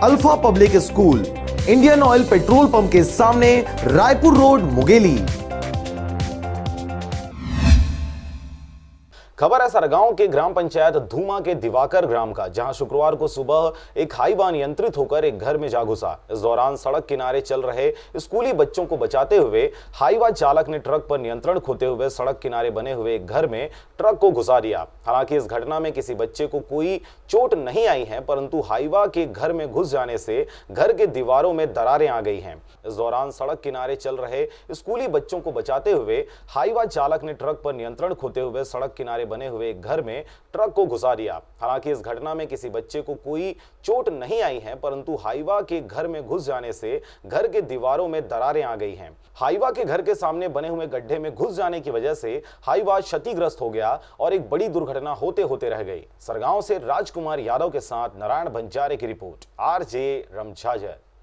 Alpha public school, Indian oil petrol pump के सामने, Raipur road, Mungeli. खबर है सरगांव के ग्राम पंचायत धूमा के दिवाकर ग्राम का, जहां शुक्रवार को सुबह एक हाईवा नियंत्रित होकर एक घर में जा घुसा। इस दौरान सड़क किनारे चल रहे स्कूली बच्चों को बचाते हुए हाईवा चालक ने ट्रक पर नियंत्रण खोते हुए सड़क किनारे बने हुए एक घर में ट्रक को घुसा दिया। हालांकि इस घटना में किसी बच्चे को कोई चोट नहीं आई है, परंतु हाईवा के घर में घुस जाने से घर के दीवारों में दरारें आ गई हैं। इस दौरान सड़क किनारे चल रहे स्कूली बच्चों को बचाते हुए हाईवा चालक ने ट्रक पर नियंत्रण खोते हुए सड़क किनारे बने हुए एक घर में ट्रक को घुसा दिया। हालांकि इस घटना में किसी बच्चे को कोई चोट नहीं आई है, परंतु हाईवा के घर में घुस जाने से घर के दीवारों में दरारें आ गई हैं। हाईवा के घर के सामने बने हुए गड्ढे में घुस जाने की वजह से हाईवा क्षतिग्रस्त हो गया और एक बड़ी दुर्घटना होते होते रह गई। सरगांव से राजकुमार यादव के साथ नारायण बंजारे की रिपोर्ट, आरजे रमझाजर।